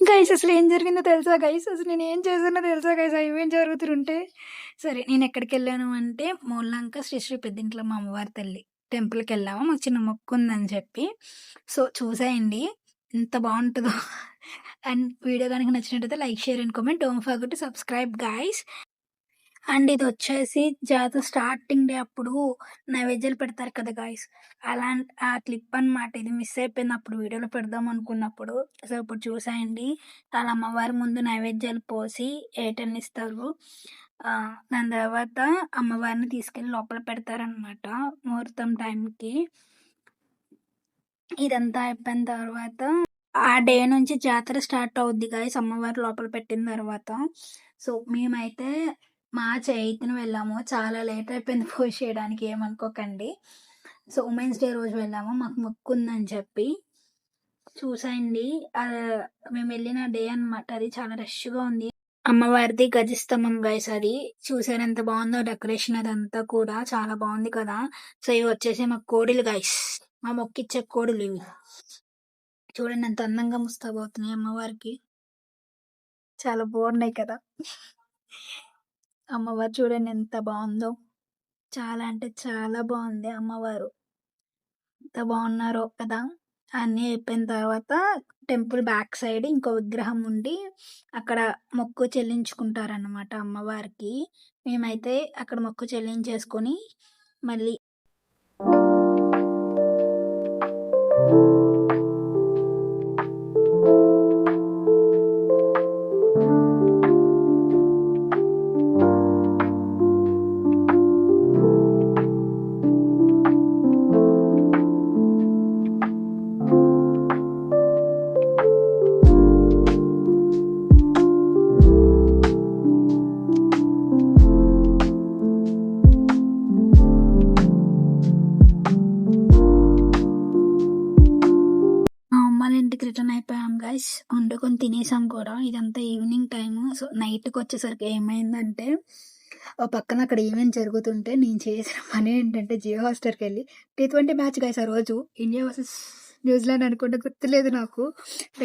Guys అసలేం జరిగిందో తెలుసా గైస్? అసలు నేనేం చేశానో తెలుసా గైస్? ఆ ఈవెంట్ జరుగుతుంటే. సరే నేనెక్కడికెళ్ళాను అంటే, మూలంక శ్రీ శ్రీ పెద్దింట్ల మా అమ్మవారి తల్లి టెంపుల్‌కెళ్ళాము. మాకు చిన్న మొక్కుందని చెప్పి. సో, చూసేయండి ఎంత బావుంటదో. అండ్ వీడియో గనుక నచ్చినట్టయితే like, share and comment. Don't forget to subscribe guys. And ఇదొచ్చేసి జాతర స్టార్టింగ్ డే అప్పుడు నైవేద్యాలు పెడతారు కదా గాయ్స్! ఆ క్లిప్ అనమాట. ఇది మిస్ అయిపోయింది అప్పుడు వీడియోలో పెడదాం అనుకున్నప్పుడు. సో, ఇప్పుడు చూసేయండి. ఆళ్ళ అమ్మవారి ముందు నైవేద్యాలు పోసి ఏటనిస్తారు. దాని తర్వాత అమ్మవారిని తీసుకెళ్ళి లోపల పెడతారనమాట ముహూర్తం టైంకి. ఇదంతా అయిపోయిన తర్వాత ఆ డే నుంచి జాతర స్టార్ట్ అవుద్ది గాయ్స్ అమ్మవారు లోపల పెట్టిన తర్వాత. సో, మేమైతే మార్చ్ 8న వెళ్ళాము. చాలా లేట్ అయిపోయింది పూజ చేయడానికి ఏమనుకోకండి. సో, ఉమెన్స్ డే రోజు వెళ్ళాము. మాకు మొక్కుందని చెప్పి. చూసేయండి. మేమెళ్ళిన డే అనమాట అది. చాలా రష్‌గా ఉంది. అమ్మవారిది గజస్తంభం గైస్ అది. చూసారా ఎంత బావుందో డెకరేషన్ అదంతా కూడా. చాలా బావుంది కదా! సో, ఇవొచ్చేసి మా కోడీలు గైస్. మా మొక్కిచ్చే కోడీలివి. చూడండి ఎంత అందంగా ముస్తాబవుతున్నాయి అమ్మవారికి. చాలా బావున్నాయి కదా! అమ్మవారు చూడండి ఎంత బావుందో. చాలా అంటే చాలా బావుంది అమ్మవారు. ఎంత బావున్నారో కదా! అన్నీ అయిపోయిన తర్వాత టెంపుల్ బ్యాక్ సైడ్ ఇంకో విగ్రహం ఉండి, అక్కడ మొక్కు చెల్లించుకుంటారనమాట అమ్మవారికి. మేమైతే అక్కడ మొక్కు చెల్లించేసుకొని మళ్ళీ మా అమ్మాళ్ళ ఇంటికి రిటర్న్ అయిపోయాం గైస్. వండుకొని తినేసాం కూడా. ఇదంతా ఈవినింగ్ టైము. సో, నైట్‌కొచ్చేసరికి ఏమైందంటే, ఓ పక్కన అక్కడ ఈవెంట్ జరుగుతుంటే, నేను చేసిన పని ఏంటంటే, జియో హాట్‌స్టార్‌కెళ్ళి టీ20 మ్యాచ్ గైస్ ఆ రోజు. ఇండియా వర్సెస్ న్యూజిలాండ్ అనుకుంటా గుర్తులేదు నాకు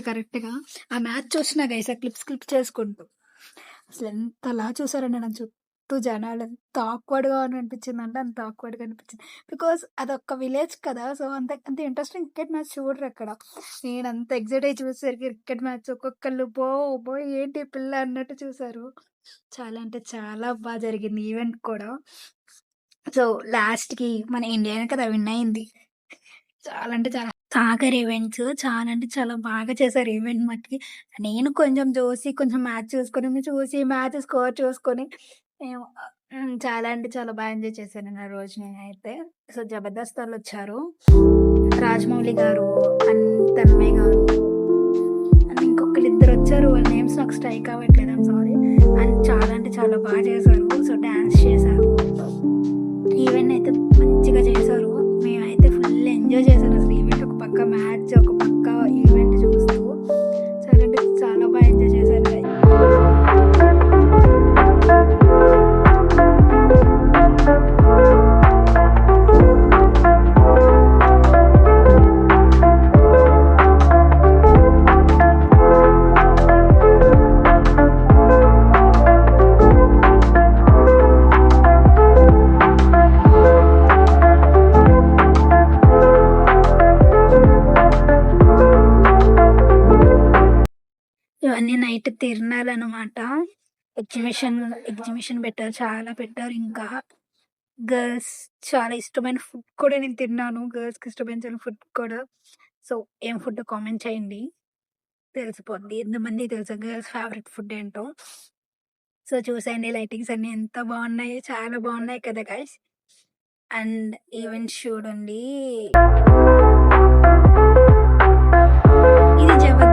కరెక్ట్‌గా. ఆ మ్యాచ్ చూస్తున్నా గైస్ ఆ క్లిప్స్ చేసుకుంటూ. అసలెంతలా చూసారంటే నా చుట్టూ జనాలు. ఎంత ఆక్వర్డ్‌గా అనిపించిందంటే అంత ఆక్వర్డ్‌గా అనిపించింది. బికాజ్ అదొక విలేజ్ కదా! సో, అంత ఇంట్రెస్టింగ్ క్రికెట్ మ్యాచ్ చూడరక్కడ. నేనంత ఎక్సైట్ అయ్యి చూసేసరికి క్రికెట్ మ్యాచ్ ఒక్కొక్కళ్ళు అబ్బో! ఏంటి ఈ పిల్ల అన్నట్టు చూసారు. చాలా అంటే చాలా జరిగింది ఈవెంట్ కూడా. సో, లాస్ట్‌కి మన ఇండియానే కదా విన్ అయింది. చాలా అంటే చాలా సాగర్ ఈవెంట్స్ చాలా అంటే చాలా బాగా చేశారు ఈవెంట్ మట్టికి. నేను కొంచెం చూసి, కొంచెం మ్యాచ్ చూసి, మ్యాచ్ స్కోర్ చూసుకొని నేను చాలా అంటే చాలా ఎంజాయ్ చేశాను నేను ఆ రోజు నేనైతే. సో, జబర్దస్త్ వాళ్ళొచ్చారు. రాజమౌళి గారు, అండ్ తన్మయ్ గారు, అండ్ ఇంకొకళ్ళిద్దరొచ్చారు. వాళ్ళ నేమ్స్ నాకు స్ట్రైక్ అవ్వట్లేదు. I'm sorry. అండ్ చాలా అంటే చాలా చేశారు. సో, డాన్స్ చేశారు. ఈవెంట్ అయితే మంచిగా చేశారు. మేమైతే ఫుల్ ఎంజాయ్ చేశాను అసలు ఈవెంట్. ఒక పక్క మ్యాచ్, ఒక పక్క ఈవెంట్ చూస్తూ చాలా అంటే చాలా ఎంజాయ్ చేశాను. ఇవన్నీ నైట్ తిరణాలనమాట. ఎగ్జిబిషన్ పెట్టారు. చాలా పెట్టారు ఇంకా. గర్ల్స్ చాలా ఇష్టమైన ఫుడ్ కూడా నేను తిన్నాను. గర్ల్స్‌కి ఇష్టమైన ఫుడ్ కూడా. సో, ఏం ఫుడ్డో కామెంట్ చేయండి. తెలిసిపోద్ది. ఎంతమందికి తెలుసు గర్ల్స్ ఫేవరెట్ ఫుడ్ ఏంటో. సో, చూసేయండి లైటింగ్స్ అన్నీ ఎంత బావున్నాయో. చాలా బావున్నాయి కదా గైస్! అండ్ ఈవెంట్స్ చూడండి. ఇది జబర్దస్త్